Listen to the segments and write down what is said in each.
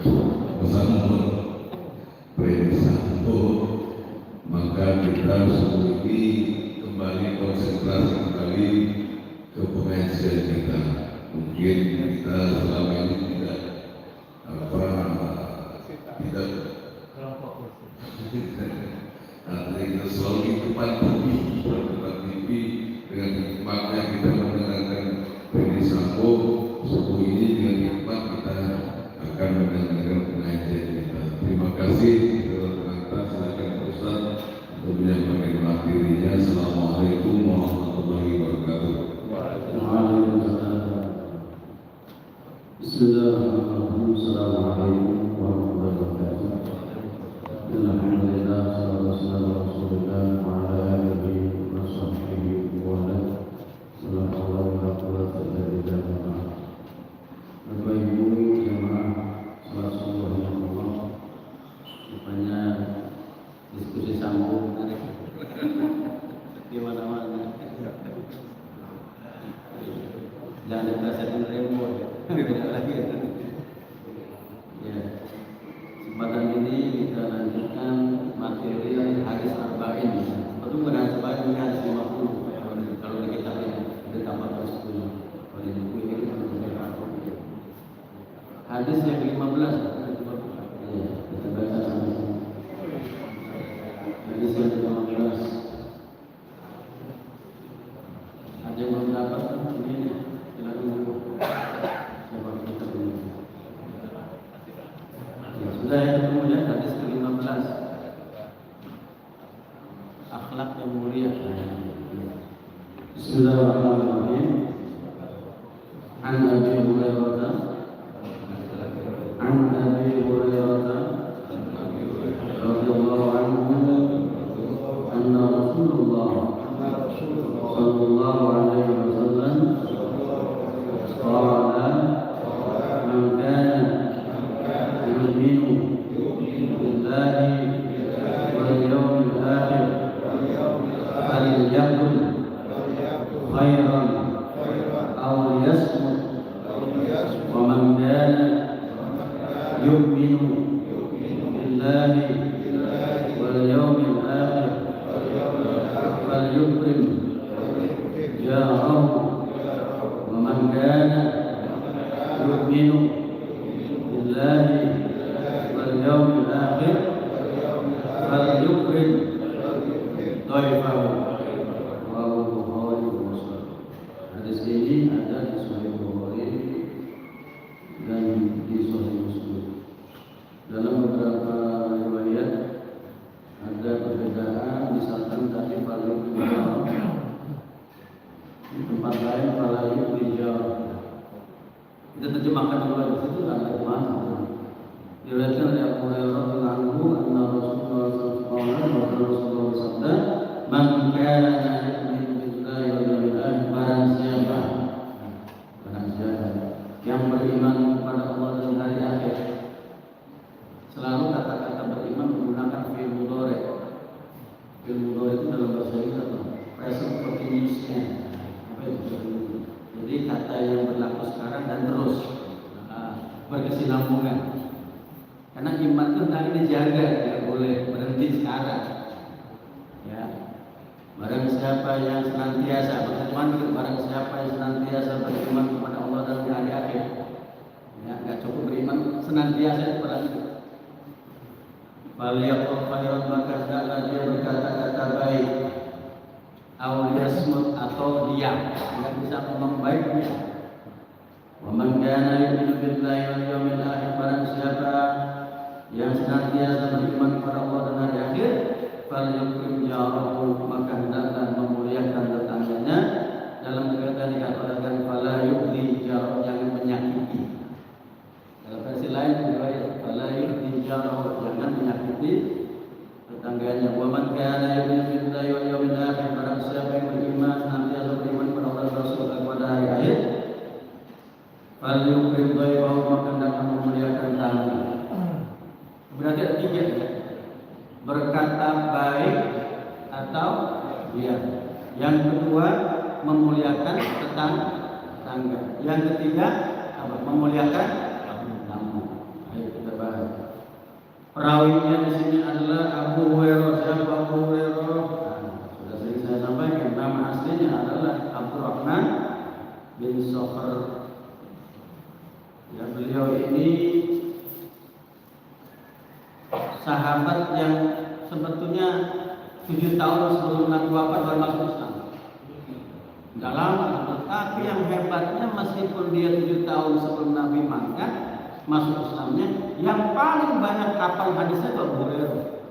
bersama Sambo, maka kita semua ini kembali konsentrasi kembali ke pengajian kita. Mungkin kita selama ini tidak kita selalu di depan TV dengan hikmatnya kita mendengarkan Ferdi Sambo. Subuh ini dengan hikmat kita akan mendengarkan pengajian kita. Terima kasih. Silakan Ustaz untuk menyampaikan materinya. Assalamualaikum warahmatullahi wabarakatuh. Waalaikumsalam. Bismillahirrahmanirrahim. Assalamualaikum warahmatullahi wabarakatuh. Alhamdulillah, sallallahu alaihi wasallam wa ala alihi wa sahbihi wa ala sallallahu alaihi wa sallam. Bapak Ibu jemaah salat subuh yang Allah, rupanya diskusi sambung menarik di mana-mana. Jangan dirasakan remote, tidak lagi. Ya, kesempatan ini kita lanjutkan materi hadis arba'in. Itu bukan hadis arba'in, ini hadis 50. Kalau di kitab ini ditambah terus 10. Kalau di buku ini hadis yang ke-15. Ya, kita baca sama-sama. Hadis yang ke-15. Ada yang belum dapat ini, silakan dulu. Coba kita dulu. Ya, sudah yang ketemu ya, hadis ke-15. Akhlak yang mulia. Bismillahirrahmanirrahim. An Abi Hurairah radhiyallahu anhu anna Rasulullah sallallahu alaihi wasallam qala man kana yu'minu billahi wal yawmil akhir falyakul khairan aw liyasmut wa man kana yu'minu billahi wal yawmil akhir falyukrim jarahu wa man kana yu'minu billahi wal yawmil akhir falyukrim dhaifahu. Rawahu Bukhari wa Muslim. Hadis ini ada di Sahih Bukhari dan di Sahih Muslim. Dalam beberapa riwayat ada perbedaan, misalkan tadi paling di tempat lain paling hijau. Kita terjemahkan dulu di situ ada mana? Diriwayatkan oleh Abu Hurairah radhiyallahu anhu anna Rasulullah sallallahu alaihi wasallam bersabda, "Man kana yu'minu billahi wal yawmil akhir, barang siapa yang beriman kepada Allah dan hari akhir." Selalu kata-kata beriman menggunakan fi'il mudhari. Fi'il mudhari itu dalam bahasa Inggris apa? Present continuous tense. Apa itu? Jadi kata yang berlaku sekarang dan terus berkesinambungan. Karena iman itu tadi dijaga, tidak boleh berhenti sekarang. Ya, barang siapa yang senantiasa barang siapa yang senantiasa beriman kepada Allah dan hari akhir. Ya, nggak cukup beriman senantiasa kepada Allah. Faliyaqul khairan, maka hendaklah dia berkata-kata baik, aw yasmut, atau diam, tidak bisa ngomong baiknya. Wa man kana yu'minu billahi wal yawmil akhir, barang siapa yang senantiasa beriman kepada Allah dan hari akhir, falyukrim jarahu, maka hendaklah memuliakan tetangganya. Dalam kaitan dikatakan fala yu'li jarahu, jangan menyakiti. Dalam versi lain riwayat fala yu'li jarahu, jangan menyakiti tetangganya. Wa man kana yu'minu billahi wal yawmil akhir, barang siapa yang beriman senantiasa beriman kepada Allah dan Rasul dan pada hari akhir, falyukrim dhaifahu, maka hendaklah memuliakan tamu. Berarti ada tiga ya. Berkata baik atau diam. Yang kedua memuliakan tetangga. Yang ketiga apa? Memuliakan tamu. Ayo kita Perawinya di sini adalah Abu Hurairah. Siapa Abu Hurairah? Sudah sering saya sampaikan, nama aslinya adalah Abdurrahman bin Sakhr. Ya, beliau ini sahabat yang sebetulnya 7 tahun sebelum Nabi wafat baru masuk Islam. Tidak lama, tetapi yang hebatnya meskipun dia 7 tahun sebelum Nabi masuk Islamnya, yang paling banyak hafal hadisnya itu Abu Hurairah.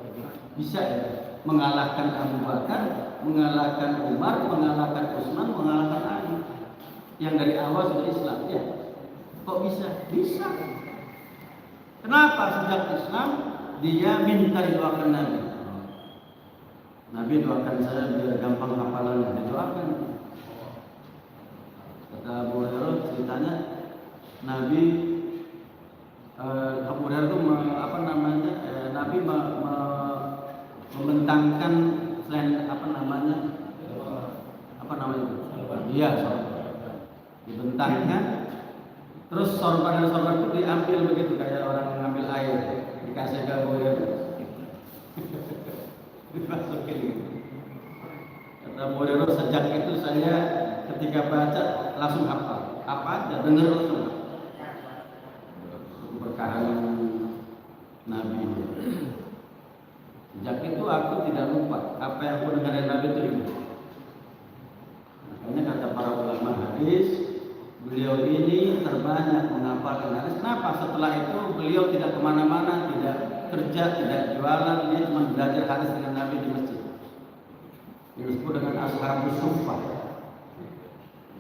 Bisa ya, mengalahkan Abu Bakar, mengalahkan Umar, mengalahkan Utsman, mengalahkan Ali. Yang dari awal sudah Islam ya. Kok bisa? Bisa. Kenapa? Sejak Islam dia minta didoakan Nabi. Nabi doakan saya biar gampang hafalannya, didoakan. Kata Abu Hurairah ceritanya Nabi Abu Hurairah itu Nabi membentangkan selain iya, dibentangkan. Terus sorban itu diambil begitu kayak orang mengambil air, dikasih ke Abu Hurairah. Dimasukin gitu. Kata Abu Hurairah, sejak itu saya ketika baca langsung hafal. Apa aja dengar langsung. Berkahan Nabi. Sejak itu aku tidak lupa apa yang aku dengar dari Nabi itu ingat. Makanya kata para ulama hadis, beliau ini terbanyak menghafalkan hadis. Kenapa? Setelah itu beliau tidak kemana-mana, tidak kerja, tidak jualan, dia cuma belajar hadis dengan Nabi di masjid. Yang disebut dengan ashabus suffah.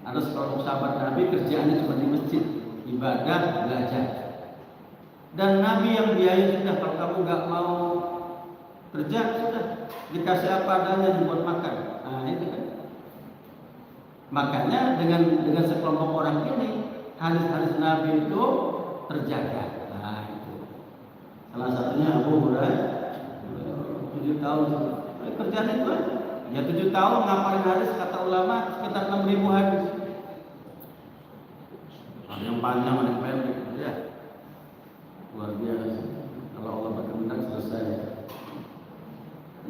Ada sekelompok sahabat Nabi kerjaannya cuma di masjid, ibadah, belajar. Dan Nabi yang biaya sudah, kalau kamu nggak mau kerja sudah dikasih apa adanya dibuat makan. Nah itu kan. Makanya dengan sekelompok orang ini hadis-hadis Nabi itu terjaga. Nah itu. Salah satunya Abu Hurairah 7 tahun kerjaan itu aja. Ya 7 tahun ngapalin hadis kata ulama sekitar 6.000 hadis. Ada yang panjang, ada yang pendek, ya. Luar biasa. Kalau Allah berkehendak selesai.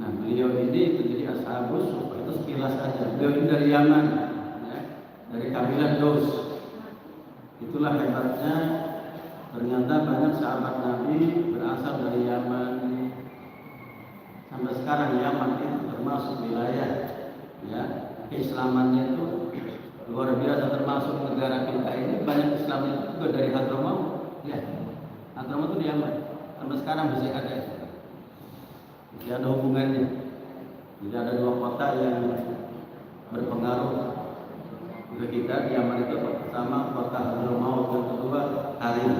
Nah beliau ini itu jadi ashabus itu sekilas saja. Beliau ini dari Yaman, ya, dari kabilah Daus. Itulah hebatnya. Ternyata banyak sahabat Nabi berasal dari Yaman. Sampai sekarang Yaman itu termasuk wilayah, ya, keislamannya itu luar biasa. Termasuk negara kita ini banyak Islamnya juga dari Hadramaut, ya. Hadramaut itu di Yaman. Sampai sekarang masih ada. Masih ada hubungannya. Jadi ada 2 kota yang berpengaruh ke kita di Yaman itu. Pertama kota Hadramaut, yang kedua Tarim.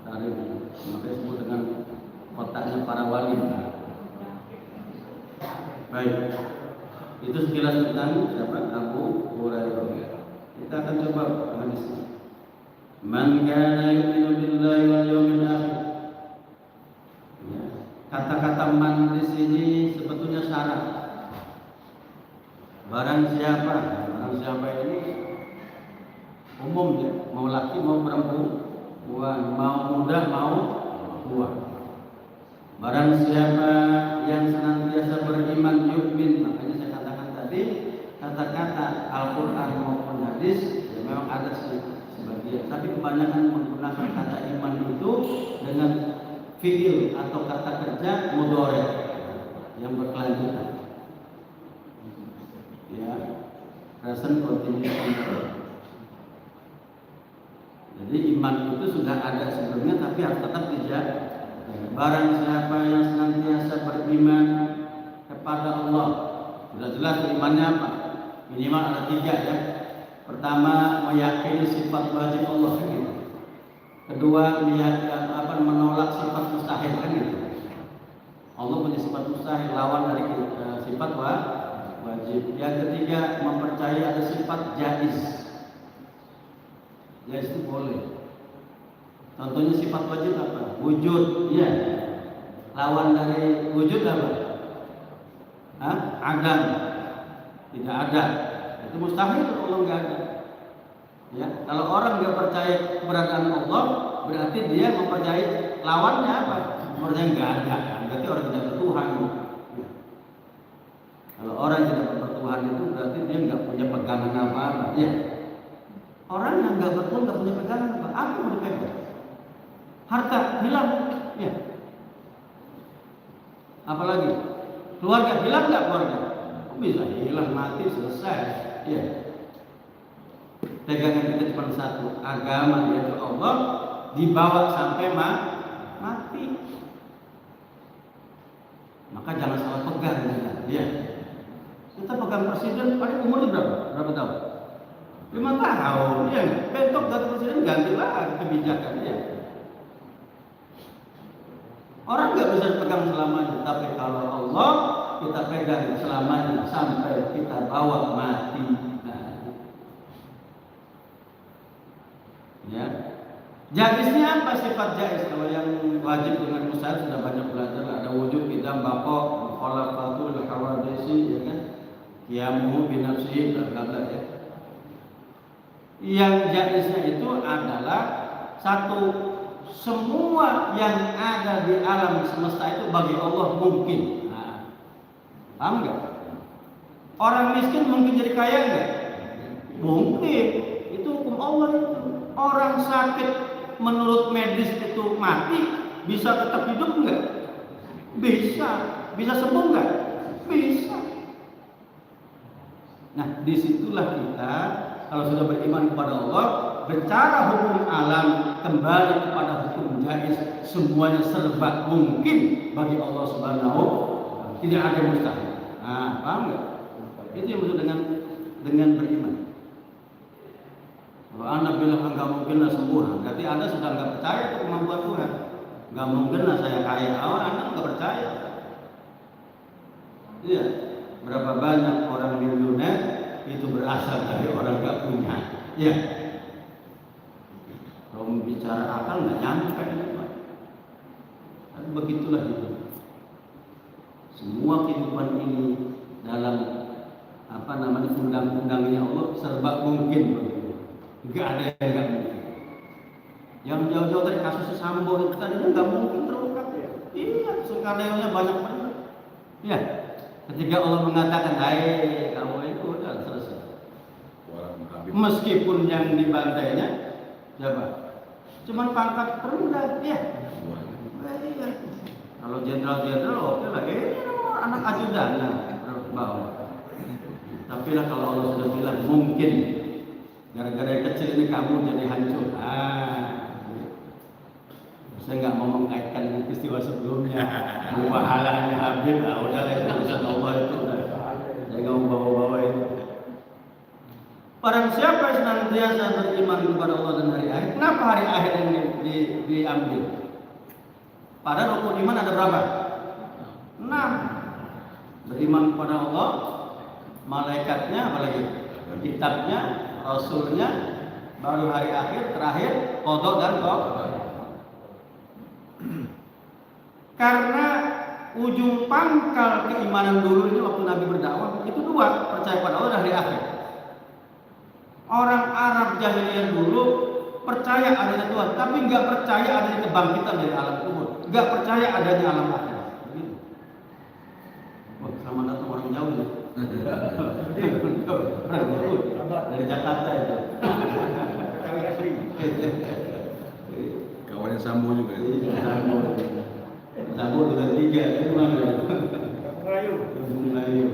Makanya disebut dengan kotanya para wali. Baik. Itu sekilas tentang siapa? Abu Hurairah. Kita akan coba hadisnya. Man kana yu'minu billahi wal yawmil akhir. Ya. Kata-kata man di sini sebetulnya syarat. Barang siapa ini umum ya, mau laki mau perempuan, mau muda mau tua. Barang siapa yang senantiasa beriman yu'min, makanya saya katakan tadi kata-kata Al-Quran maupun hadis ya memang ada sebagian, tapi kebanyakan menggunakan kata iman itu dengan fi'il atau kata kerja mudhari yang berkelanjutan, ya, present continuous. Jadi iman itu sudah ada sebelumnya tapi harus tetap dijaga. Barang siapa yang senantiasa beriman kepada Allah, sudah jelas imannya apa? Minimal ada 3 ya. Pertama, meyakini sifat wajib Allah kan gitu. Kedua, menolak sifat mustahil kan gitu. Allah punya sifat mustahil, lawan dari sifat wajib. Yang ketiga, mempercayai ada sifat jaiz. Jaiz itu boleh. Contohnya sifat wajib apa? Wujud, ya. Lawan dari wujud apa? Adam. Tidak ada. Itu mustahil kalau Allah nggak ada. Ya, kalau orang nggak percaya keberadaan Allah, berarti dia mempercayai lawannya apa? Mempercayai nggak ada, berarti orang tidak bertuhan. Kalau orang tidak bertuhan itu berarti dia nggak punya pegangan apa-apa. Ya. Orang yang nggak bertuhan nggak punya pegangan apa mau dipegang? Harta hilang, ya. Apalagi keluarga hilang nggak keluarga? Bisa hilang, mati, selesai. Ya. Pegangan kita cuma satu, agama yaitu Allah, dibawa sampai mati. Maka jangan salah pegang kita. Ya. Kita pegang presiden, paling umurnya berapa? Berapa tahun? 5 tahun. Ya, bentuk dari presiden ganti lagi kebijakannya. Orang nggak bisa pegang selamanya, tapi kalau Allah kita pegang selamanya sampai kita bawa mati. Ya. Jaiznya apa sifat jaiz? Kalau yang wajib dengan mustahil sudah banyak belajar. Ada wujud, idam, bako, khalaqatul hawadisi, ya kan? Qiyamuhu binafsihi, bla ya. Yang jaiznya itu adalah satu, semua yang ada di alam semesta itu bagi Allah mungkin. Nah, paham nggak? Orang miskin mungkin jadi kaya nggak? Mungkin. Itu hukum Allah itu. Orang sakit menurut medis itu mati, bisa tetap hidup enggak? Bisa. Bisa sembuh enggak? Bisa. Nah, disitulah kita kalau sudah beriman kepada Allah, bicara hukum alam kembali kepada hukum jaiz, semuanya serba mungkin bagi Allah Subhanahu. Tidak ada yang mustahil. Nah, paham enggak? Itu yang maksud dengan beriman. Kalau Anda bilang enggak mungkinlah sembuh, berarti Anda sudah enggak percaya ke kemampuan Tuhan. Enggak mungkinlah saya kaya, Anda enggak percaya. Iya, berapa banyak orang miliuner itu berasal dari orang enggak punya. Iya. Kalau bicara akal enggak nyampe itu. Tapi begitulah itu. Semua kehidupan ini dalam undang-undangnya Allah serba mungkin. Enggak ada yang enggak mungkin. Yang jauh-jauh dari kasus Sambo itu tadi enggak mungkin terungkap ya. Iya, skenario-nya banyak banget. Iya. Ketika Allah mengatakan, "Hai, kamu itu udah selesai." Meskipun yang dibantainya siapa? Cuman pangkat terendah, ya. Iya. Kalau jenderal-jenderal oke lah, anak ajudan bawah. Tapi lah kalau Allah sudah bilang mungkin gara-gara yang kecil ini kamu jadi hancur. Saya nggak mau mengkaitkan dengan peristiwa sebelumnya. Pahalanya Habib, udah lah itu urusan Allah itu. Saya nggak mau bawa-bawa itu. Barang siapa yang senantiasa beriman kepada Allah dan hari akhir, kenapa hari akhir ini diambil? Padahal rukun iman ada berapa? 6. Beriman kepada Allah, malaikatnya, apalagi kitabnya, rasulnya, baru hari akhir, terakhir qada dan qadar. Karena ujung pangkal keimanan dulu ini waktu Nabi berdakwah itu 2, percaya pada Allah dan hari akhir. Orang Arab jahiliyah dulu percaya adanya Tuhan, tapi nggak percaya adanya kebangkitan dari alam kubur, nggak percaya adanya alam akhir. Wah, selamat datang orang jauh ya. Dari Jakarta itu. Kawannya Sambo juga. Sambo sudah 3, itu mana? Melayu.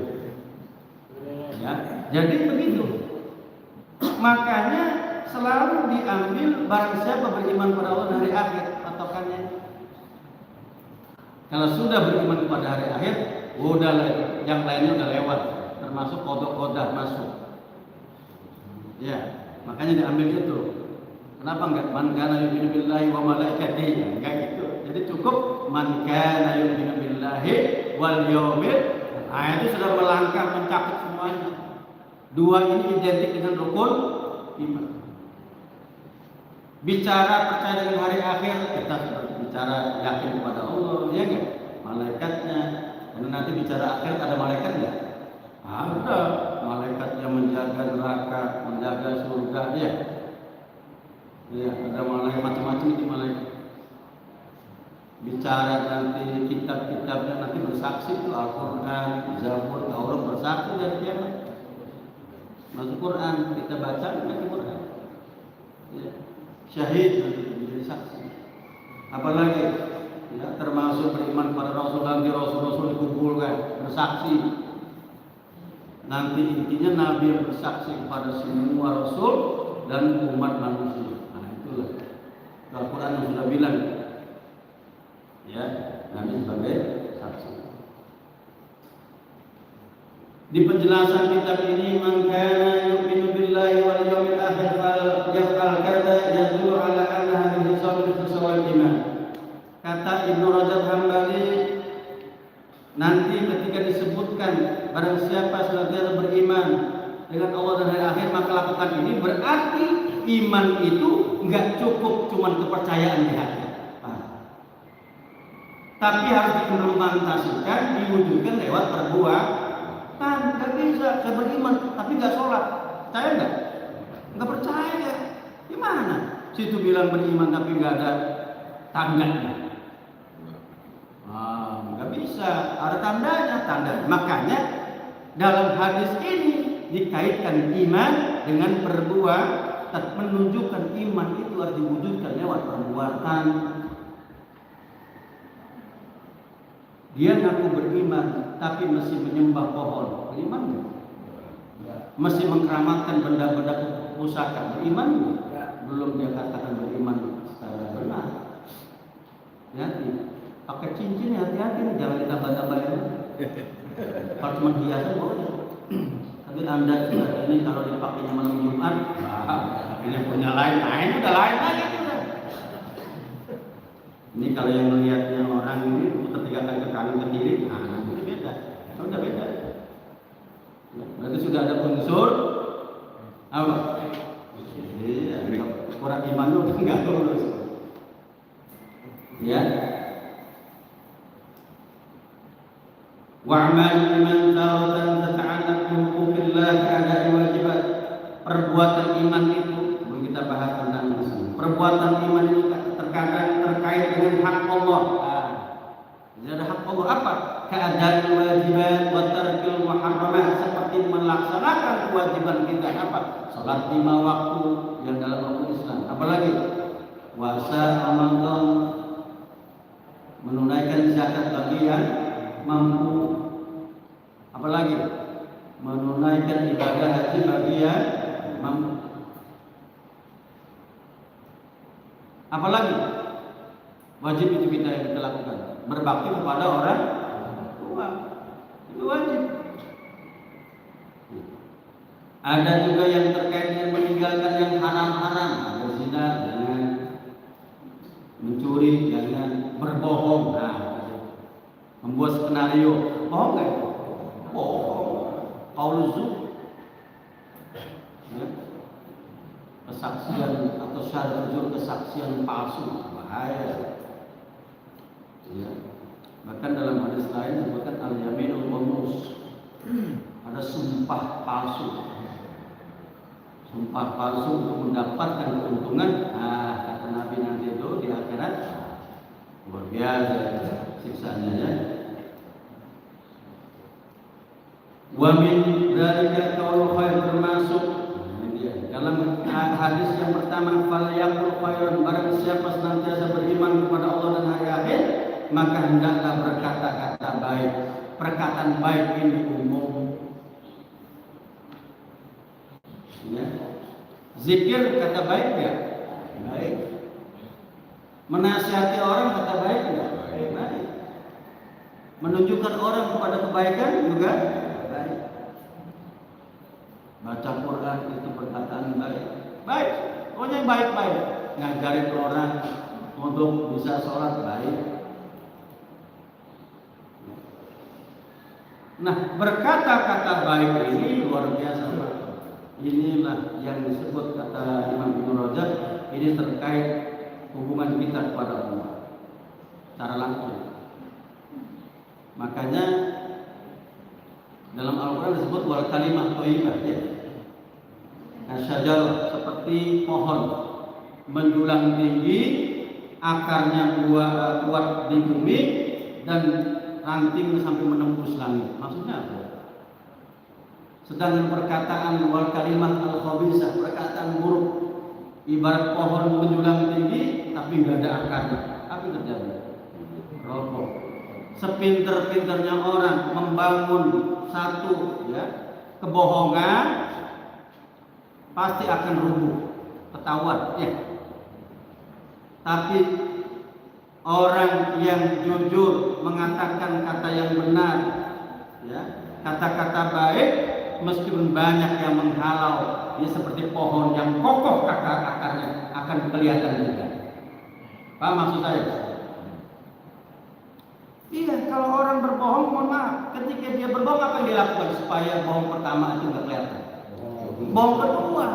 Ya, jadi begitu. Makanya selalu diambil barang siapa beriman pada Allah dan hari akhir patokannya. Kalau sudah beriman kepada hari akhir, udah yang lainnya udah lewat, termasuk kodok-kodah masuk. Ya, makanya diambil itu. Kenapa enggak man kana yu'minu billahi wa malaikatihi? Enggak gitu. Jadi cukup man kana yu'minu billahi wal yaumil. Nah, itu sudah melangkah mencakup semuanya. 2 ini identik dengan rukun iman. Bicara percaya dengan hari akhir, kita bicara yakin kepada Allah, ya enggak? Malaikatnya. Karena nanti bicara akhir ada malaikat enggak? Ada malaikat yang menjaga neraka, menjaga surga, ya. Ya, ada malaikat macam-macam di malaikat. Bicara nanti kitab-kitabnya nanti bersaksi itu Al-Quran, Zabur, Taurat bersaksi dari kiamat. Masuk Quran kita baca nanti Quran. Ya. Syahid nanti menjadi saksi. Apalagi ya, termasuk beriman pada Rasul, nanti Rasul-Rasul dikumpulkan bersaksi. Nanti intinya Nabi yang bersaksi kepada semua Rasul dan umat manusia. Nah itulah Al-Quran yang sudah bilang ya, Nabi sebagai saksi. Di penjelasan kitab ini, man kana yu'minu billahi wal yawmil akhir fal yaf'al kada yadullu ala anna hadhihi sawal iman. Kata Ibnu Rajab Hambali, nanti ketika disebutkan barang siapa senantiasa beriman dengan Allah dan hari akhir maka lakukan ini, berarti iman itu enggak cukup cuma kepercayaan di hati. Tapi harus diimplementasikan, diwujudkan lewat perbuatan. Nggak bisa, saya beriman tapi nggak sholat, percaya nggak percaya, gimana? Situ bilang beriman tapi nggak ada tandanya. Nggak bisa, ada tandanya. Makanya dalam hadis ini dikaitkan iman dengan perbuatan, menunjukkan iman itu harus diwujudkan lewat perbuatan. Dia ngaku beriman, tapi masih menyembah pohon. Beriman enggak? Masih mengkeramatkan benda-benda pusaka. Beriman enggak? Belum dia katakan beriman secara benar. Hati-hati. Pakai cincin hati-hati, jangan ditambah-tambahin. Kalau cuma hiasan boleh. Tapi Anda ini kalau dipakainya malam Jumat, ini punya lain udah lain lagi. Ini kalau yang melihatnya orang ini ketika kali ke kanan ke kiri, itu beda. Udah beda. Berarti sudah ada unsur apa? Iya, kurang iman itu enggak lulus. Ya. Wa'mal iman tawatan tata'allaq bi huquqillah ada wajibat. Perbuatan iman itu belum kita bahas tentang itu. Perbuatan iman itu terkadang terkait dengan hak Allah. Jadi ada hak Allah apa? Keadaan wajibat wa tarkil muharramat, seperti melaksanakan kewajiban kita apa? Salat 5 waktu yang dalam hukum Islam. Apalagi puasa Ramadan, menunaikan zakat bagi yang mampu. Apalagi menunaikan ibadah haji bagi yang mampu. Apalagi wajib itu kita yang kita lakukan, berbakti kepada orang tua, itu wajib. Ada juga yang terkait dengan meninggalkan yang haram-haram, berzina, jangan mencuri, jangan berbohong, membuat skenario, bohong nggak itu? Bohong, qaul zur. Kesaksian atau syahadat zur, kesaksian palsu, bahaya. Ya. Bahkan dalam hadis lain disebutkan al-yaminul ghamus, ada sumpah palsu. Sumpah palsu untuk mendapatkan keuntungan. Kata Nabi nanti itu di akhirat luar biasa siksanya ya. Wa min dzalika qaulul khair, termasuk dalam hadis yang pertama, fal yaqul khairan, barang siapa senantiasa beriman kepada Allah dan hari akhir, maka hendaklah berkata-kata baik. Perkataan baik ini umum. Ya. Zikir kata baik ya? Baik. Menasihati orang kata baik enggak? Baik. Menunjukkan orang kepada kebaikan juga baik. Baca Quran itu perkataan baik. Baik. Pokoknya baik-baik. Ngajarin orang untuk bisa sholat baik. Nah, berkata-kata baik ini luar biasa. Inilah yang disebut kata Imam Ibnu Rajab, ini terkait hubungan kita kepada Allah secara langsung. Makanya dalam Al-Quran disebut wal kalimah thayyibah ya. Syajarah, seperti pohon menjulang tinggi, akarnya kuat di bumi dan rantingnya sampai menembus langit. Maksudnya apa? Sedangkan perkataan wal kalimah al khabisah, perkataan buruk, ibarat pohon menjulang tinggi tapi nggak ada akarnya. Apa yang terjadi? Roboh. Sepinter-pinternya orang membangun satu kebohongan pasti akan rubuh, ketahuan ya. Tapi orang yang jujur mengatakan kata yang benar, kata-kata baik, meskipun banyak yang menghalau, dia seperti pohon yang kokoh akarnya akan kelihatan juga. Paham maksud saya? Iya, kalau orang berbohong, mohon maaf, ketika dia berbohong apa yang dia lakukan supaya bohong pertama itu nggak kelihatan? Bohong kedua.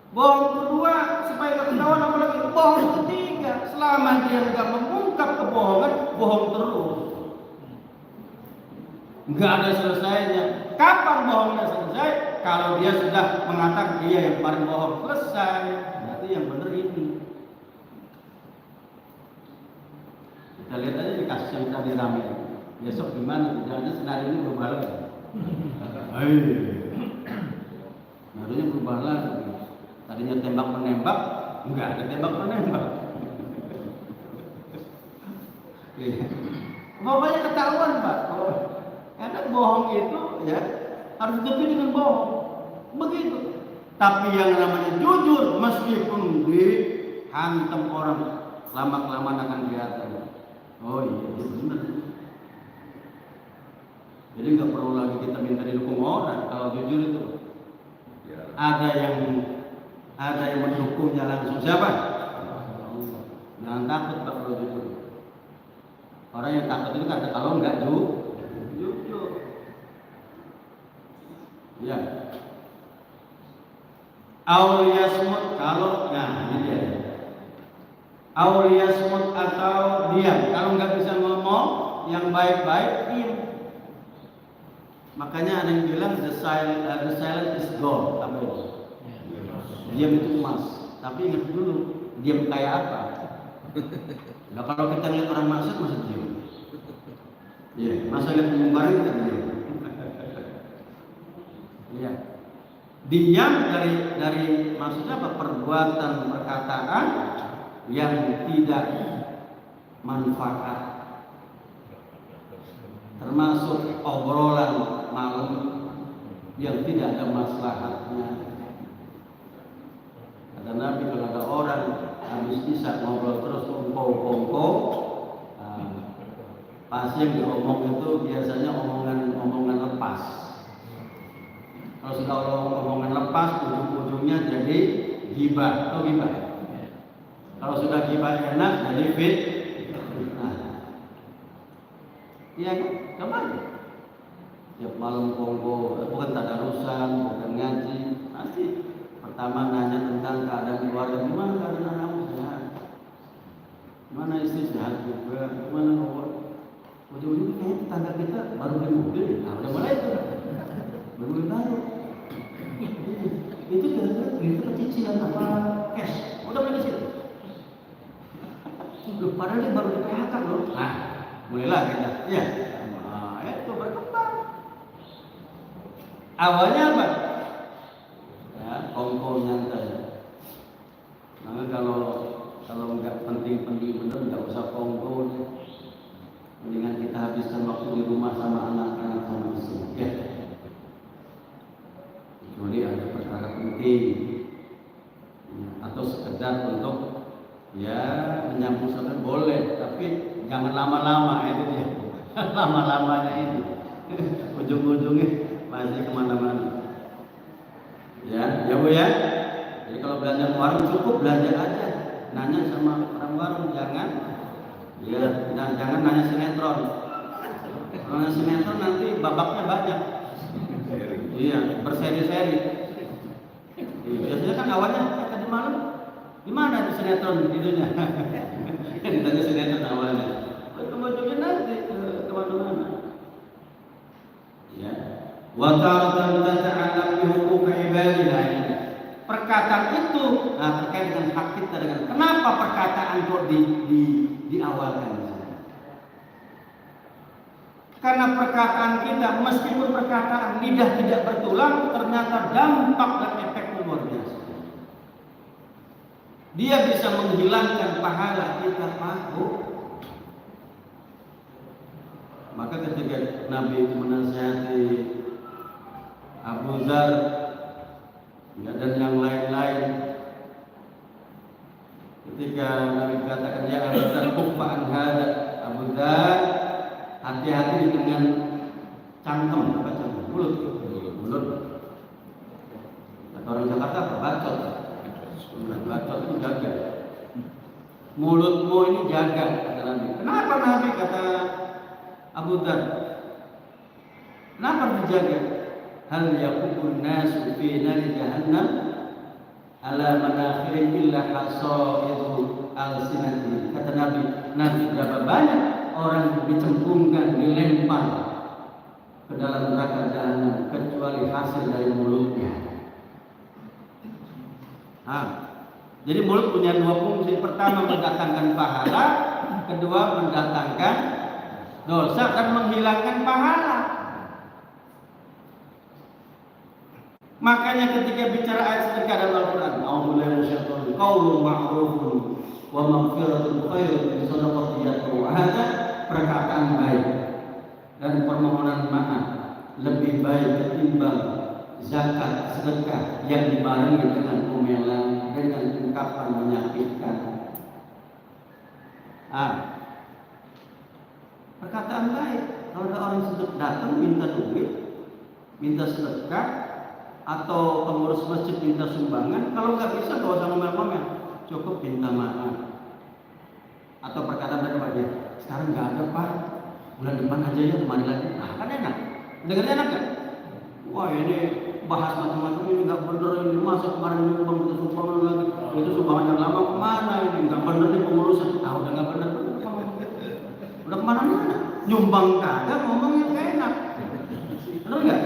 Bohong kedua supaya nggak ketahuan, apalagi bohong ketiga. Selama dia nggak mengungkap kebohongan, bohong terus. Nggak ada selesainya. Kapan bohongnya selesai? Kalau dia sudah mengatakan dia yang paling bohong, selesai. Berarti yang benar ini. Kita lihat aja di kasus yang tadi ramai. Besok gimana? Jangan senar ini berubah lagi. Naruhnya berubah lagi. Tadinya tembak menembak, enggak ada tembak menembak. Pokoknya ketahuan Pak. Karena bohong itu harus ditutupi dengan bohong. Begitu. Tapi yang namanya jujur meskipun dihantam orang, lama-kelamaan akan kelihatan. Oh iya, benar. Jadi nggak perlu lagi kita minta didukung orang kalau jujur itu. Ada yang mendukungnya langsung siapa? Jangan takut Pak kalau jujur. Orang yang takut itu kata kalau nggak jujur. Ya. Auliyasmut kalau ini dia. Auliyasmut atau diam. Kalau nggak bisa ngomong yang baik-baik, diam. Makanya ada yang bilang the silent is gold. Apa itu? Diam itu emas. Tapi ingat dulu, diam kayak apa? Nah kalau kita lihat orang maksud masa diam. Iya, masa lihat penggemar kita diam. Iya. Diam dari maksudnya apa? Perbuatan, perkataan yang tidak manfaat, termasuk obrolan malam yang tidak ada maslahatnya. Kata Nabi kalau ada orang habis isya ngobrol terus kongko, pasti yang diomong itu biasanya omongan lepas. Kalau sudah omongan lepas, ujung-ujungnya jadi gibah atau gibah. Kalau sudah gibah enak jadi fit. Iya, kemana? Tiap malam kongko, bukan tadarusan, bukan ngaji, pasti pertama nanya tentang keadaan keluarga, gimana keadaan anakmu sehat, mana istri sehat juga, gimana ujung-ujungnya kayaknya tetangga kita baru beli mobil, udah mulai itu, baru baru. Itu kira-kira itu cicilan apa cash, udah beli situ. Loh, padahal dia baru di PHK loh. Nah, mulailah kita, iya. Itu berkembang. Awalnya apa? Kongko nyantai. Maka kalau nggak penting-penting bener nggak usah kongko. Mendingan kita habiskan waktu di rumah sama anak-anak sama istri. Ya. Kecuali ada perkara penting atau sekedar untuk menyambung saudara boleh, tapi jangan lama-lama itu dia. Lama-lamanya itu ujung-ujungnya masih kemana-mana. Ya Bu ya. Jadi kalau belanja warung cukup belanja aja. Nanya sama orang warung jangan nanya sinetron. Kalau nanya sinetron nanti babaknya banyak. Iya, berseri-seri. Biasanya kan awalnya tadi malam gimana di sinetron itunya? Ditanya sinetron awalnya. Ujung-ujungnya nanti kemana-mana. Ya. Wa ta'ala tata'allaq bi huquqi ibadillah. perkataan itu terkait dengan hak kita, dengan kenapa perkataan kok diawalkan. Karena perkataan kita, meskipun perkataan lidah tidak bertulang, ternyata dampak dan efeknya luar biasa. Dia bisa menghilangkan pahala kita, Pak. Maka ketika Nabi itu menasihati Abu Dzar dan yang lain-lain, ketika Nabi katakan, ya Abu Dzar, kuffa an hada, Abu Dzar, hati-hati dengan cangkem, apa cangkem? Mulut. Kata orang Jakarta apa? Bacot. Bacot itu jaga. Mulutmu ini jaga, kata Nabi. Kenapa Nabi, kata Abu Dzar? Kenapa dijaga? Hal yakubun nasu fi nari jahannam ala manakhiri illa hasaidu al-sinati. Kata Nabi, nanti berapa banyak orang dicemplungkan, dilempar ke dalam neraka jahanam kecuali hasil dari mulutnya. Jadi mulut punya dua fungsi. Pertama, mendatangkan pahala. Kedua, mendatangkan dosa dan menghilangkan pahala. Makanya ketika bicara ayat sedekah dalam Al-Quran, a'udzubillahi minasyaitonir rajim, qaulun ma'rufun wa maghfiratun khairun min shadaqatin yatba'uha, perkataan baik dan permohonan maaf lebih baik ketimbang zakat sedekah yang dibarengi dengan omelan, dengan ungkapan menyakitkan. Perkataan baik. Kalau ada orang sedekah datang minta duit, minta sedekah, atau pengurus masjid minta sumbangan, kalau nggak bisa gak usah ngomel-ngomel, cukup minta maaf. Atau perkataan dari dia, sekarang nggak ada Pak, bulan depan aja ya, kemana lagi? Kan enak, dengarnya enak kan? Wah, ini bahas macam-macam, ini nggak bener, ini masa kemarin nyumbang minta sumbangan lagi, itu sumbangan yang lama kemana ini? Nggak bener nih pengurusan, udah nggak bener, udah kemana-mana, nyumbang kagak, ngomongnya nggak enak, bener nggak?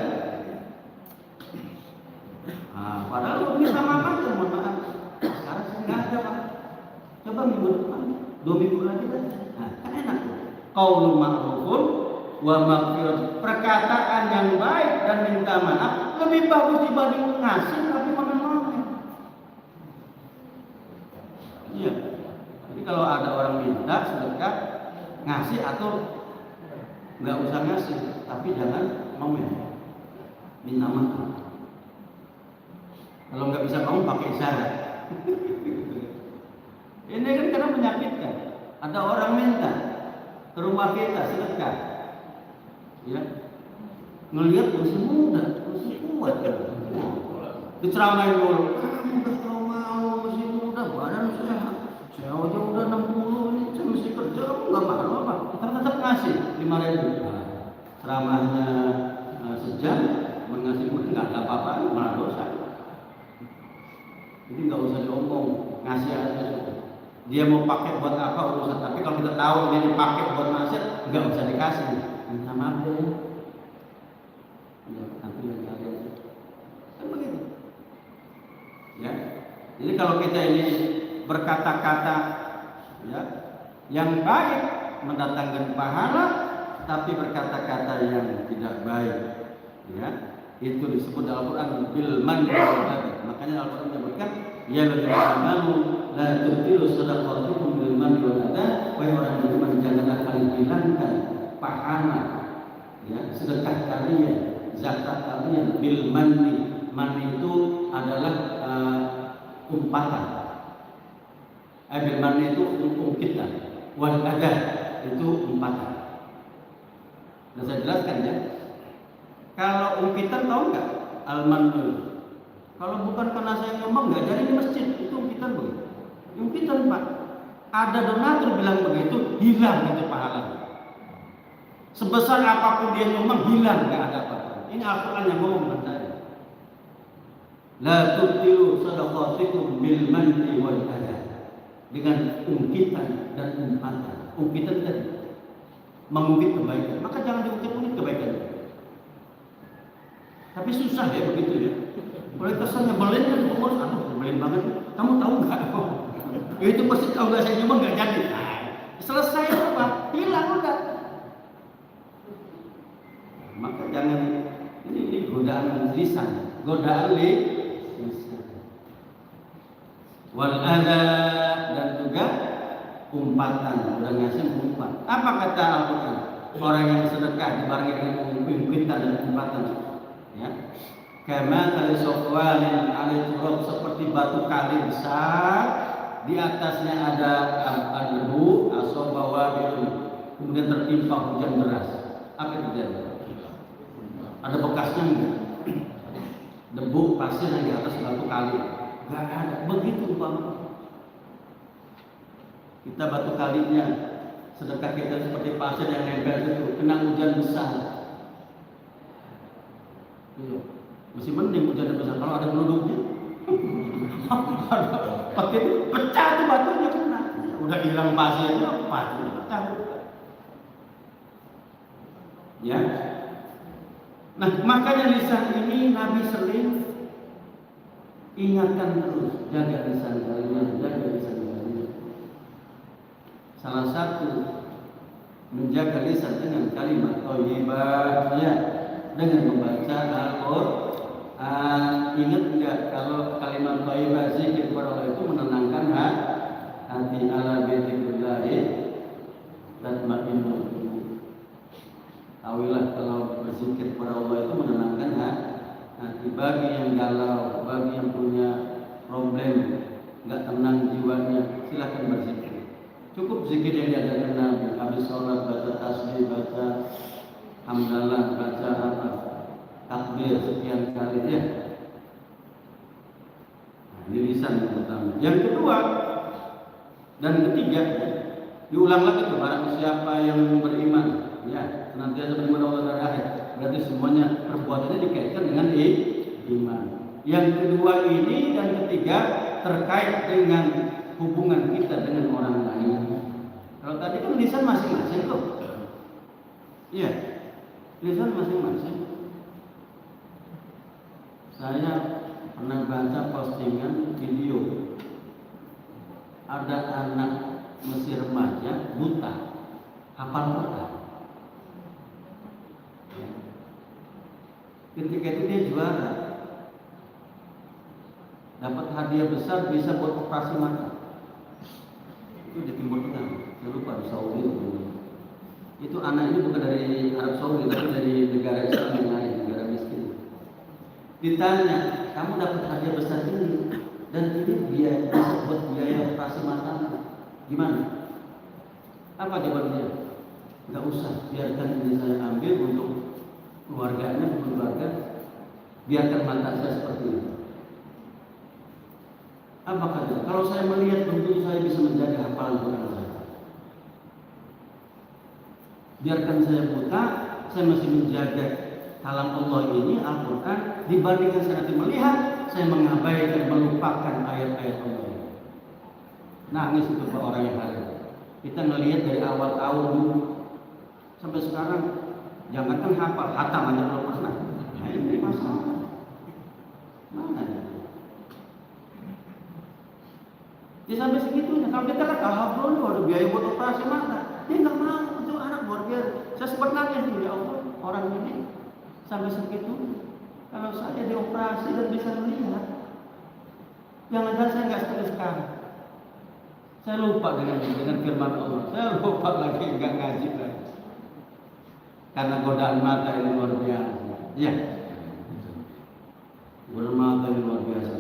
Padahal bisa makan tuh, mohon maaf. Sekarang sih nggak ada Pak. Coba minggu depan, 2 minggu lagi kan? Kan enak. Qaulun ma'rufun wa maghfiratun, perkataan yang baik dan minta maaf lebih bagus dibanding ngasih tapi ngomel-ngomel. Iya. Jadi kalau ada orang minta sedekah, ngasih atau nggak usah ngasih, tapi jangan ngomel, minta maaf. Kalau nggak bisa kamu pakai isyarat. Ini kan karena menyakitkan. Ada orang minta ke rumah kita sedekah, ya, ngelihat masih muda, masih kuat, diceramain dulu. Kamu udah kalau mau masih muda, badan sudah, saya aja udah 60 ini, saya mesti kerja, kamu nggak malu apa? Kita tetap ngasih 5.000. Ceramahnya sejam, mengasih nggak ada apa-apa, malah dosa. Jadi nggak usah diomong, ngasih aja. Dia mau pakai buat apa urusan, tapi kalau kita tahu dia dipakai buat maksiat, nggak usah dikasih. Minta maaf deh. Ya, nanti lagi ada. Kan begitu. Ya. Jadi kalau kita ini berkata-kata, ya, yang baik mendatangkan pahala, tapi berkata-kata yang tidak baik, ya, itu disebut dalam Al-Quran bil manni wal adha. Makanya Al-Quran menyebutkan, ya ladzina amanu la tubtilu shadaqatukum bil manni wal adha. Wahai orang beriman, janganlah kalian hilangkan pahala, ya, sedekah kalian, zakat kalian bil manni. Manni itu adalah umpatan. Bil manni itu ungkitan, wal adha itu umpatan. Nah, saya jelaskan ya. Kalau umpitan tahu nggak? Al-mandu. Kalau bukan karena saya ngomong nggak jadi di masjid, itu umpitan begitu. Umpitan Pak. Ada donatur bilang begitu, hilang itu pahalanya. Sebesar apapun dia ngomong, hilang, nggak ada apa-apa. Ini Al-Quran yang ngomong bukan saya. La tubtilu shadaqatikum bil manni wal adha. Dengan ungkitan dan umpatan. Ungkitan tadi mengungkit kebaikan, maka jangan diungkit-ungkit kebaikan. Tapi susah ya begitu ya. Mulai kesel nyebelin kan pengurus, aduh nyebelin banget. Kamu tahu nggak? Ya, itu pasti tahu nggak, saya cuma nggak jadi. Nah, selesai apa? Hilang udah. Maka jangan ini godaan lisan, godaan lisan. Wal adha, dan juga umpatan, udah ngasih umpat. Apa kata Al-Quran? Orang yang sedekah dibarengi dengan umpitan dan umpatan, ya. Kama tali sofwalin al-turab, seperti batu kali besar, di atasnya ada debu, asobawa biru, kemudian tertimpa hujan deras. Apa itu terjadi? Ada bekasnya enggak? Debu pasir yang di atas batu kali, enggak ada. Begitu umpama kita batu kalinya, sedekah kita seperti pasir yang nempel itu, kena hujan besar. Iya. Masih mending hujan besar kalau ada penduduknya. Pakai pecah tuh batunya kena. Udah hilang pasirnya, batunya pecah. Ya. Nah, makanya lisan ini Nabi sering ingatkan terus, jaga lisan kalian, jaga lisan kalian. Salah satu menjaga lisan dengan kalimat thayyibah, ya, dengan membaca Al-Qur'an. Ingat enggak kalau kalimat thayyibah zikir kepada Allah itu menenangkan hati, ala dzikrillah tatma'innul qulub. Tahuilah kalau berzikir kepada Allah itu menenangkan hati. Bagi yang galau, bagi yang punya problem, enggak tenang jiwanya, silakan berzikir. Cukup zikir yang diajarkan Nabi. Habis sholat baca tasbih, baca hamdalah, baca apa, takbir sekian kali, ya. Nah, ini lisan yang pertama. Yang kedua dan ketiga, diulang lagi tuh, barang siapa yang beriman, ya, senantiasa beriman Allah dan akhir. Berarti semuanya perbuatannya dikaitkan dengan iman. Yang kedua ini dan ketiga terkait dengan hubungan kita dengan orang lain. Kalau tadi kan lisan masing-masing tuh, iya, lisan masing-masing. Saya pernah baca postingan video, ada anak Mesir remaja buta, hafal Quran. Ketika itu dia juara, dapat hadiah besar, bisa buat operasi mata. Itu di Timur Tengah, saya lupa di Saudi. Itu anak ini bukan dari Arab Saudi, tapi dari negara Islam yang lain, negara miskin. Ditanya, kamu dapat hadiah besar ini dan ini biaya bisa buat biaya operasi mata, gimana? Apa jawaban dia? Enggak usah, biarkan ini saya ambil untuk keluarganya, biarkan mata saya seperti ini. Apa kata? Kalau saya melihat tentu saya bisa menjaga hafalan Quran saya. Biarkan saya buta, saya masih menjaga kalam Allah ini, Al-Quran. Dibandingkan saya nanti melihat, saya mengabaikan, melupakan ayat-ayat Allah. Nangis itu Pak orang yang hari. Kita melihat dari awal tahun dulu sampai sekarang, jangankan hafal, hatam aja belum pernah. Nah, ini masalah. Mana ya? Ya sampai segitunya. Kalau kita kan alhamdulillah ada biaya buat operasi mata, dia nggak mau, itu anak luar biasa. Saya sempat nanya sih, ya Allah, orang ini sampai segitu. Kalau saya dioperasi dan bisa melihat, jangan-jangan saya nggak seperti sekarang. Saya lupa dengan firman Allah. Saya lupa lagi, nggak ngaji lagi. Karena godaan mata ini luar biasa. Ya, godaan mata ini luar biasa.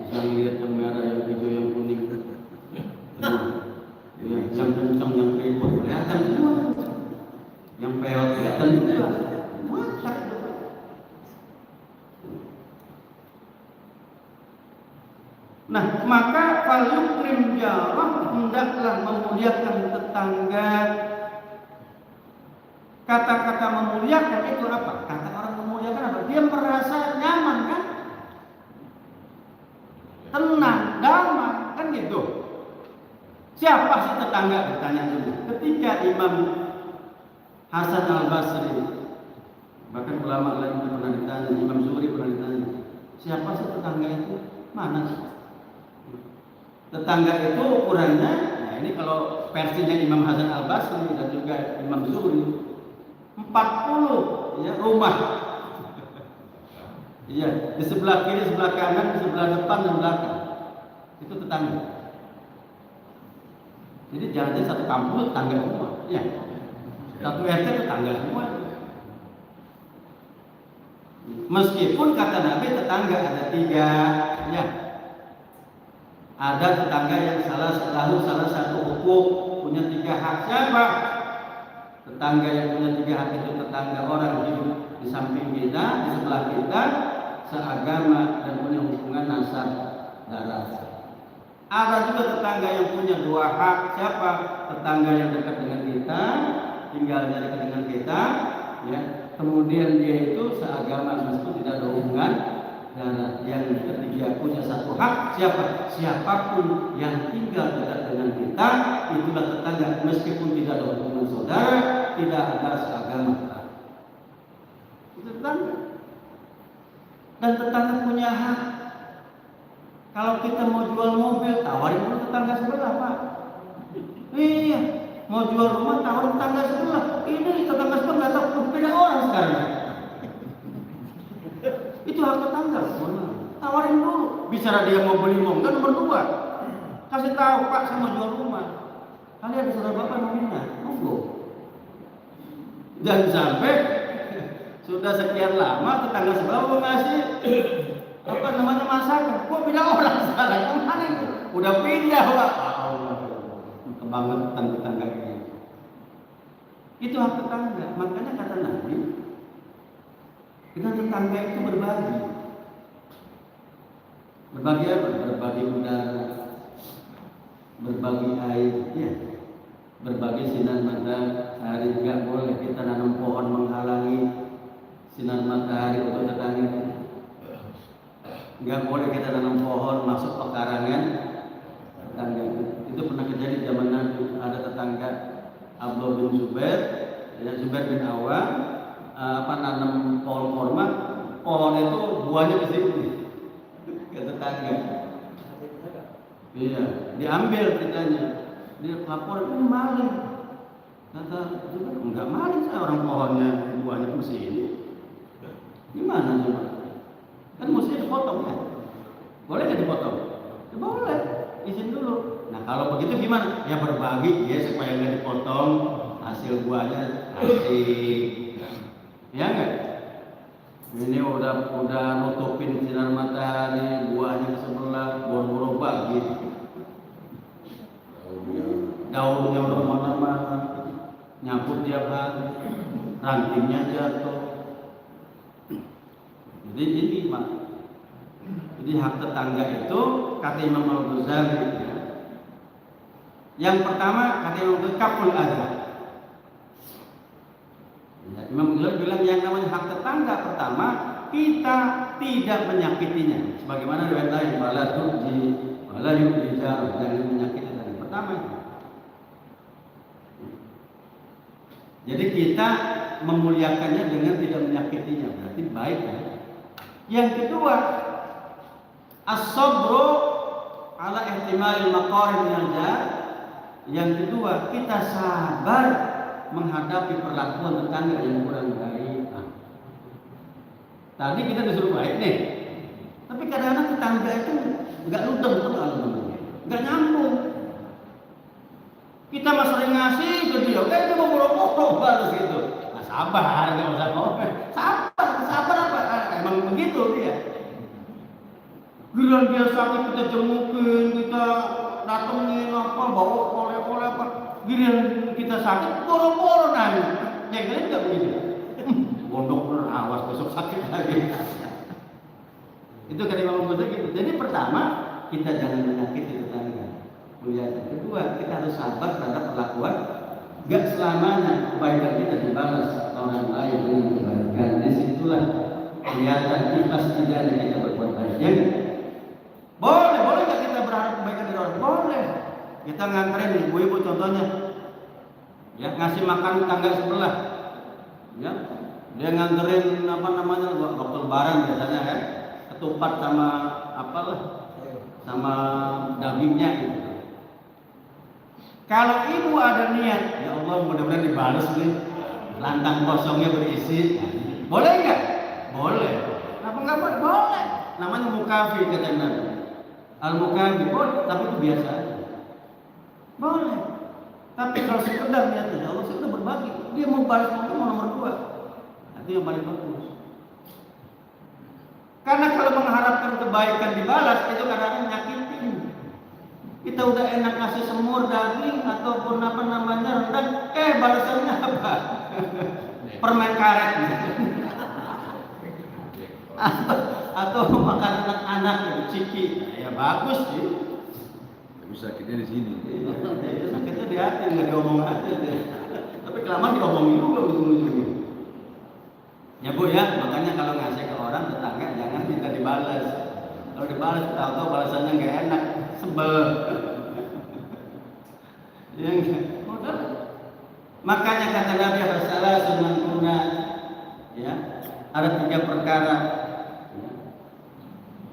Bisa lihat yang merah, yang hijau, yang kuning, yang kencang, yang keriput, kelihatan semua. Yang peot kelihatan juga. Mata. Nah, maka falyukrim jarah, hendaklah memuliakan tetangga. Kata-kata memuliakan itu apa? Kata orang memuliakan apa? Dia merasa nyaman kan? Tenang, damai, kan gitu. Siapa sih tetangga? Bertanya dulu. Ketika Imam Hasan Al-Basri Bahkan ulama lain pernah ditanya, Imam Zuhri pernah ditanya, siapa sih tetangga itu? Mana sih? Tetangga itu ukurannya, nah ini kalau versinya Imam Hasan Al Basri dan juga Imam Zuhri, 40 ya rumah. Iya, di sebelah kiri, sebelah kanan, di sebelah depan dan belakang. Itu tetangga. Jadi jangan satu kampung tetangga semua. Ya. Satu RT tetangga semua. Meskipun kata Nabi tetangga ada 3, ya. Ada tetangga yang salah satu hukum punya 3 hak. Siapa? Tetangga yang punya 3 hak itu tetangga orang hidup di samping kita, di sebelah kita, seagama dan punya hubungan nasab darah. Ada juga tetangga yang punya 2 hak. Siapa? Tetangga yang dekat dengan kita, tinggalnya dekat dengan kita, ya. Kemudian dia itu seagama meskipun tidak ada hubungan darah. Yang ketiga punya 1 hak. Siapa? Siapapun yang tinggal dekat dengan kita, itulah tetangga meskipun tidak ada hubungan saudara, tidak ada seagama. Itu tetangga. Dan tetangga punya hak. Kalau kita mau jual mobil, tawarin dulu tetangga sebelah, Pak. Iya, mau jual rumah, tawarin tetangga sebelah. Ini tetangga sebelah nggak tahu beda orang sekarang. Itu hak tetangga. Tawarin dulu. Bicara dia mau beli mobil, kan nomor 2. Kasih tahu, Pak, saya mau jual rumah. Kali ada saudara bapak mobilnya, monggo. Jangan sampai sudah sekian lama tetangga sebelah mau ngasih apa namanya masakan, kok beda orang sekarang, kemana itu? Udah pindah, Pak. Allah, kebangetan tetangga ini. Itu hak tetangga. Makanya kata Nabi, dengan tetangga itu berbagi. Berbagi apa? Berbagi udara, berbagi air, ya. Berbagi sinar matahari. Nggak boleh kita nanam pohon menghalangi sinar matahari untuk tetangga. Nggak boleh kita tanam pohon masuk pekarangan tetangga. Itu pernah terjadi zaman Nabi. Ada tetangga Abdullah bin Zubair, ya, Zubair bin Awam, nanam pohon korma. Pohon itu buahnya ke sini, ke tetangga. Iya, diambil kitanya. Dia lapor ini maling. Kata Zubair, enggak maling, saya orang pohonnya buahnya ke sini. Gimana coba? Kan mesti dipotong ya? Boleh nggak dipotong? Ya, boleh, izin dulu. Nah kalau begitu gimana? Ya berbagi ya supaya nggak dipotong, hasil buahnya asik. Ya nggak? Ini udah nutupin sinar matahari, buahnya sebelah, boro-boro bagi. Daunnya udah mana-mana, nyabut tiap hari, rantingnya jatuh. Jadi ini Pak. Jadi hak tetangga itu kata Imam Al-Ghazali, ya. Yang pertama kata Imam Al-Ghazali kaful adza. Ya, Imam Al-Ghazali bilang yang namanya hak tetangga pertama kita tidak menyakitinya. Sebagaimana riwayat lain wala tuji wala yujar, jangan menyakiti tadi. Pertama itu. Jadi kita memuliakannya dengan tidak menyakitinya, berarti baik ya. Yang kedua, as-sabru ala ihtimalil maqarin minal. Yang kedua, kita sabar menghadapi perlakuan tetangga yang kurang baik. Tadi kita disuruh baik nih, tapi kadang-kadang tetangga itu nggak ludeng betul, nggak nyambung. Kita masih sering ngasih ke dia, itu mau boro-boro balas gitu. Nah, sabar, nggak usah ngomong. Sabar apa? Emang begitu dia. Giliran dia sakit kita jengukin, kita datengin apa, bawa oleh-oleh apa. Giliran kita sakit, boro-boro nanya. Yang nggak begitu. Gondok bener, awas besok sakit lagi. Itu kan Imam Ghazali gitu. Jadi pertama, kita jangan menyakiti tetangga. Kedua, kita harus sabar terhadap perlakuan. Gak selamanya kebaikan kita dibalas orang lain dengan kebaikan. Disitulah kelihatan ikhlas tidaknya kita berbuat baik. Ya? Boleh nggak kita berharap kebaikan dari orang? Boleh. Kita nganterin ibu-ibu contohnya, ya ngasih makan tetangga sebelah, ya Dia nganterin apa namanya waktu lebaran biasanya kan, ketupat sama apalah, sama dagingnya gitu. Kalau ibu ada niat, ya Allah mudah-mudahan dibalas nih, lantang kosongnya berisi, boleh nggak? Boleh. Kenapa nggak boleh? Boleh. Namanya mukafi kata Nabi. Al mukafi boleh, tapi itu biasa aja. Boleh. Tapi kalau sekedar niat, ya Allah sekedar berbagi, dia mau balas itu mau nomor 2. Itu yang paling bagus. Karena kalau mengharapkan kebaikan dibalas itu kadang-kadang nyakitin. Kita udah enak ngasih semur daging ataupun apa namanya rendang, balasannya apa? Permen karet. atau makan anak-anak gitu, ciki. Ya bagus sih. Tapi sakitnya di sini. Sakitnya di hati, nggak diomong aja deh. Tapi kelamaan diomongin juga ujung-ujungnya. Ya Bu ya, makanya kalau ngasih ke orang tetangga jangan minta dibalas. Kalau dibalas tahu-tahu balasannya nggak enak, sebel. Ya enggak. Makanya kata Nabi Rasulullah SAW, ya, ada 3 perkara ya,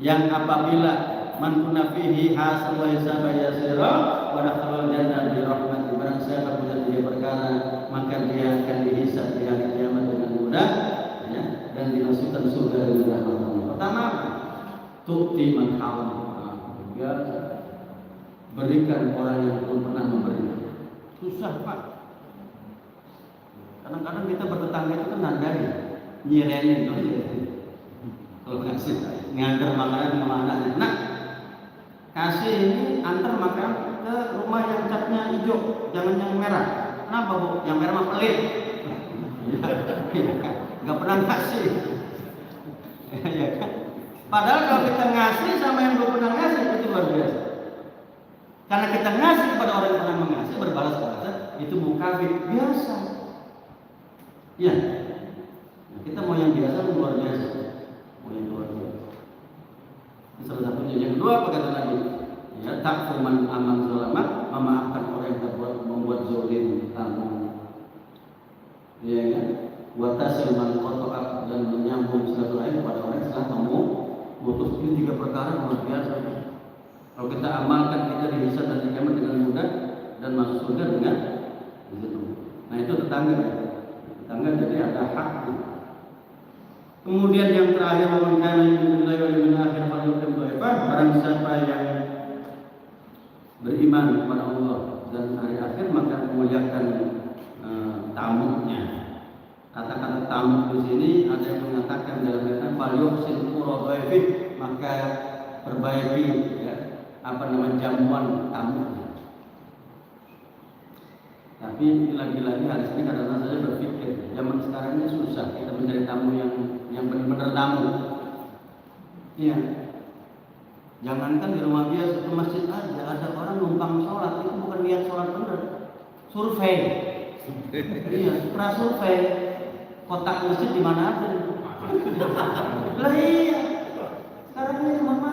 yang apabila man kunna fihi hasal wa hisaba yasira wa dakhala jannah bi rahmatin, barang siapa punya 3 perkara maka dia akan dihisab di hari kiamat dengan mudah ya, dan dimasukkan surga dengan rahmat Allah. Pertama, tu'ti man haram, ya, berikan orang yang belum pernah memberi. Susah Pak. Kadang-kadang kita bertetangga itu kan nandai, nyirenin tuh. Kalau ngasih ngantar makanan kemana? Nah, kasih ini antar makanan ke rumah yang catnya hijau, jangan yang merah. Kenapa Bu? Yang merah mah pelit. Nggak pernah ngasih. Ya kan? Padahal kalau kita ngasih sama yang belum pernah ngasih itu luar biasa. Karena kita ngasih kepada orang yang pernah mengasih, berbalas-balasan, itu mukabir biasa. Ya, nah, kita mau yang biasa atau luar biasa? Mau yang luar biasa. Ini salah satunya. Yang kedua apa kata Nabi? Ya, takfu man aman zalama, memaafkan orang yang membuat zalim kamu. Ya kan? Wa tasil man qata'a, dan menyambung silaturahim kepada orang yang telah kamu putus. Ini 3 perkara luar biasa. Kalau kita amalkan, kita dihisab dan kiamat dengan mudah dan masuk surga dengan itu. Nah itu tetangga. Tetangga jadi ada hak. Kemudian yang terakhir, man kana yu'minu billahi wal yawmil akhir falyukrim dhaifah, barang siapa yang beriman kepada Allah dan hari akhir maka muliakan tamunya. Kata-kata tamu di sini ada yang mengatakan dalam kata falyukrim dhaifah, maka perbaiki ya, apa namanya jamuan tamu. Tapi lagi-lagi hari ini kadang-kadang saya berpikir zaman sekarang ini susah kita mencari tamu yang benar-benar tamu. Iya. Jangankan di rumah biasa, ke masjid aja ada orang numpang sholat, itu bukan niat sholat benar. Survei. Iya, prasurvei. Kotak masjid di mana aja. Lah iya. Sekarang ini mana?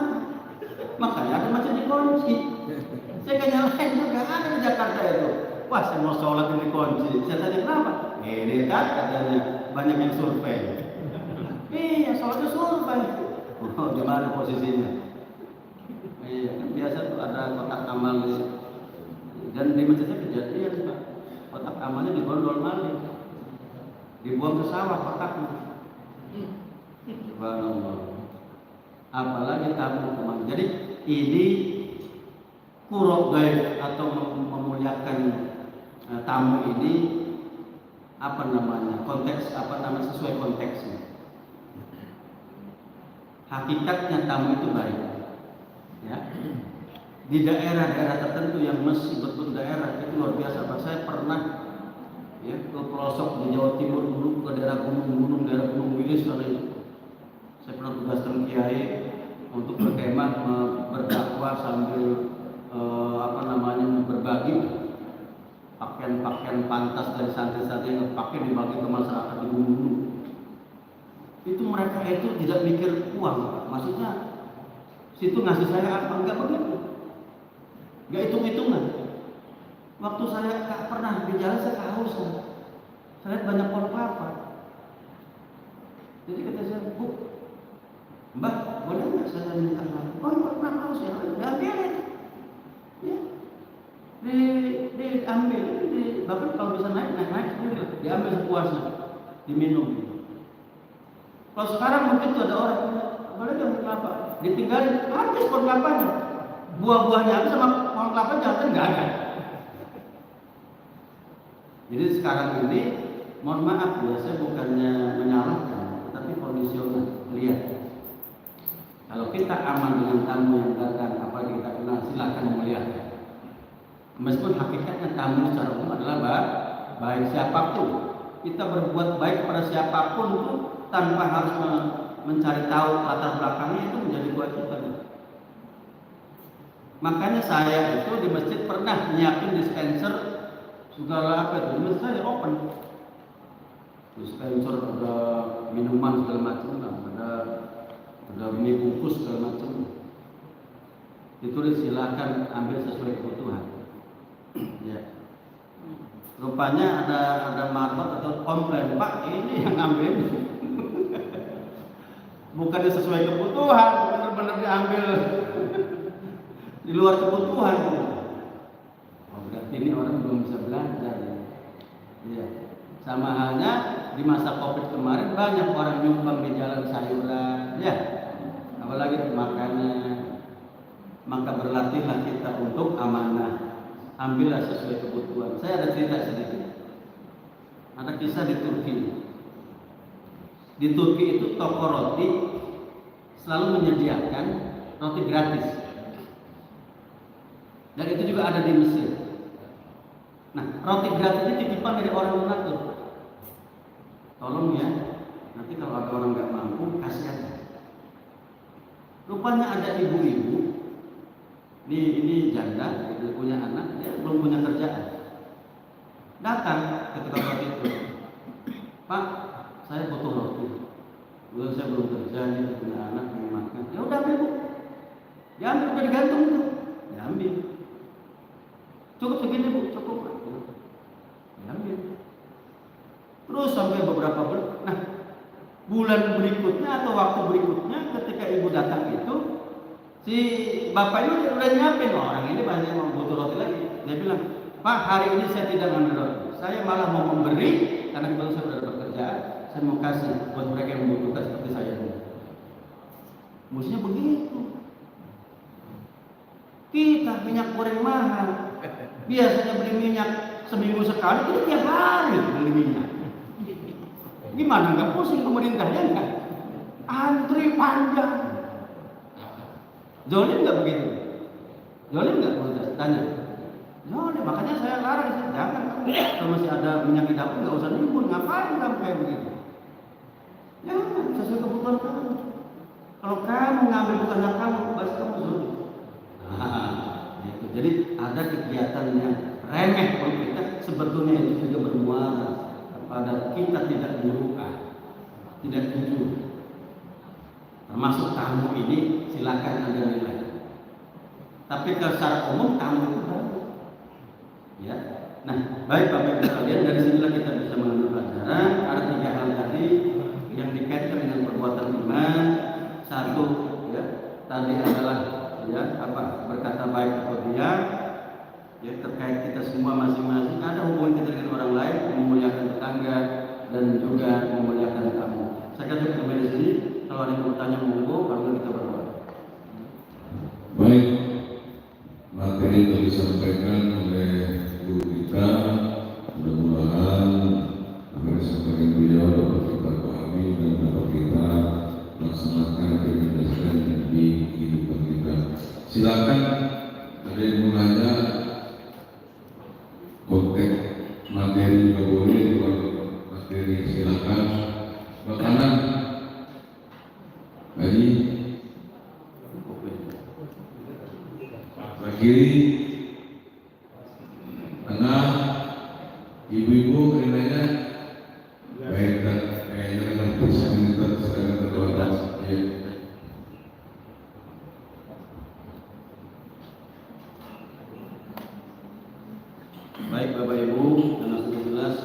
Makanya ada masjid dikunci. Saya gak nyalain juga, ada di Jakarta itu. Wah, saya mau sholat ini kunci. Saya tanya kenapa? Ini kan katanya banyak yang survei. Iya, sholatnya survei. Oh, di mana posisinya? Iya, kan biasa tuh ada kotak amal dan di masjidnya kejadian Pak. Kotak amalnya digondol maling, dibuang ke sawah kotaknya. Subhanallah. Apalagi tamu teman. Jadi ini kurok gaib atau memuliakan tamu ini apa namanya? Konteks apa namanya sesuai konteksnya. Hakikatnya tamu itu baik. Ya. Di daerah-daerah tertentu yang masih betul daerah itu luar biasa. Saya pernah ya ke pelosok di Jawa Timur dulu, ke daerah gunung-gunung, daerah Gunung Wilis kali itu. Saya pernah tugaskan kiai untuk berkemah berdakwah sambil apa namanya berbagi pakaian-pakaian pantas dari santri-santri yang pakai dibagi ke masyarakat di gunung-gunung. Itu mereka itu tidak mikir uang, maksudnya situ ngasih saya apa enggak begitu, enggak hitung-hitungan. Waktu saya tak pernah di jalan saya kehausan, saya lihat banyak pohon kelapa. Jadi kata saya, Bu, Mbak, boleh nggak saya minta maaf? Oh, nggak mau saya, diambilin. Ya, diambil, bahkan kalau bisa naik sendiri, diambil sepuasnya, diminum. Kalau sekarang mungkin tuh ada orang, boleh nggak minum kelapa? Ditinggalin, habis pohon kelapanya, buah-buahnya habis sama pohon kelapa jangan nggak ada. Jadi sekarang ini, mohon maaf ya, saya bukannya menyalahkan, tapi kondisional. Lihat, kalau kita aman dengan tamu yang datang, apa kita kenal, silakan melihat. Meskipun hakikatnya tamu secara umum adalah baik siapapun, kita berbuat baik pada siapapun itu tanpa harus mencari tahu latar belakangnya, itu menjadi kewajiban. Makanya saya itu di masjid pernah nyiapin dispenser segala apa itu, masjid saya open dispenser, ada minuman segala macam, ada mie bungkus segala macam. Ditulis silakan ambil sesuai kebutuhan. Ya. Rupanya ada market atau komplain, Pak, ini yang ambil bukannya sesuai kebutuhan, benar-benar diambil di luar kebutuhan. Oh, berarti ini orang belum bisa belajar. Ya. Sama halnya di masa Covid kemarin banyak orang nyumbang di jalan sayuran, ya, apalagi makanan. Maka berlatihlah kita untuk amanah, ambillah sesuai kebutuhan. Saya ada cerita sedikit. Ada kisah di Turki. Di Turki itu toko roti selalu menyediakan roti gratis. Dan itu juga ada di Mesir. Nah, roti gratis ini titipan dari orang donatur. Tolong ya, nanti kalau ada orang nggak mampu, kasih aja. Rupanya ada ibu-ibu, ini janda, dia punya anak, dia belum punya kerjaan. Datang ke tukang roti itu, Pak, saya butuh roti. Saya belum kerja, dia punya anak, punya makan. Ya udah ambil, Bu. Diambil, udah digantung itu. Diambil. Cukup segini, Bu, cukup. Diambil. Terus sampai beberapa bulan. Nah, bulan berikutnya atau waktu berikutnya ketika ibu datang itu, si bapak ini udah nyiapin, orang ini banyak mau butuh roti lagi. Dia bilang, Pak, hari ini saya tidak ngambil roti. Saya malah mau memberi, karena kebetulan saya sudah bekerjaan, saya mau kasih buat mereka yang membutuhkan seperti saya. Mestinya begitu. Kita minyak goreng mahal. Biasanya beli minyak seminggu sekali, itu tiap hari beli minyak. Gimana nggak pusing pemerintahnya nggak? Antri panjang. Zolim nggak begitu? Zolim nggak? Tanya. Zolim, makanya saya larang, jangan. Kalau masih ada minyak di dapur nggak usah nimbun, ngapain kamu kayak begitu? Jangan, sesuai kebutuhan kamu. Kalau kamu ngambil bukan hak kamu, pasti kamu zolim. Gitu. Jadi ada kegiatan yang remeh kalau kita sebetulnya itu juga bermuara pada kita tidak menyuruhkan, tidak jujur. Termasuk tamu ini silakan Anda nilai. Tapi secara umum tamu itu baik. Ya. Nah, baik Bapak Ibu sekalian, dari sinilah kita bisa mengambil pelajaran. Ada 3 hal tadi yang dikaitkan dengan perbuatan iman. Satu, ya, tadi adalah berkata baik atau diam. Ya, terkait kita semua masing-masing ada hubungan kita dengan orang lain, memuliakan tetangga dan juga memuliakan tamu. Saya akan sampai di sini. Kalau ada yang bertanya monggo, kalau kita berdoa. Baik, materi yang disampaikan oleh guru kita, mudah-mudahan apa yang disampaikan beliau dapat kita pahami dan dapat kita laksanakan implementasikan di kehidupan kita. Silakan ada yang mau nanya, konten materi juga boleh, kalau materi silakan. Makanan tadi kiri, tengah, ibu-ibu nilainya baik dan kayaknya nanti sedang terbatas. Ya. Baik Bapak Ibu, karena sudah jelas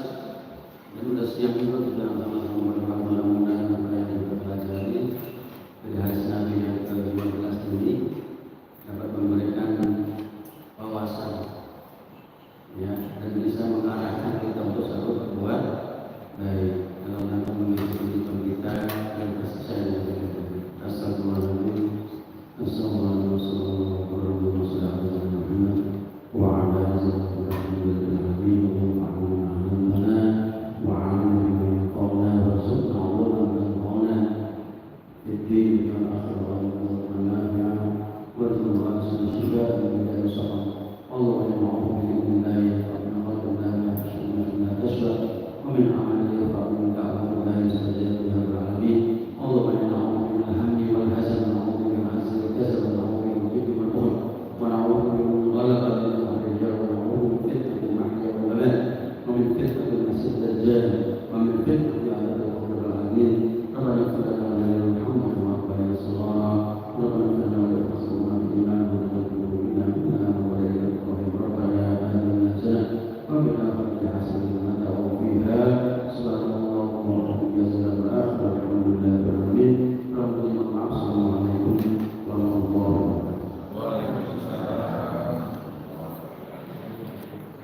Dan sudah siang juga kita sama-sama berdoa mudah-mudahan apa yang kita pelajari dari hadis Nabi yang ke-15 ini dapat memberikan wawasan, ya, dan bisa mengarahkan kita untuk selalu berbuat baik dalam rangka mengisi kehidupan kita dan kasih sayang yang kita beri. Assalamualaikum warahmatullahi wabarakatuh. وعلى آله وصحبه أجمعين وعلمنا وعلم من قولنا وارزقنا عمرنا من قولنا في الدين والآخرة والنافع وارزقنا رأسنا الشفاء من داء السقم اللهم إنا نعوذ بك من لا يفقهنا قلبنا لا تشفى ومن عمل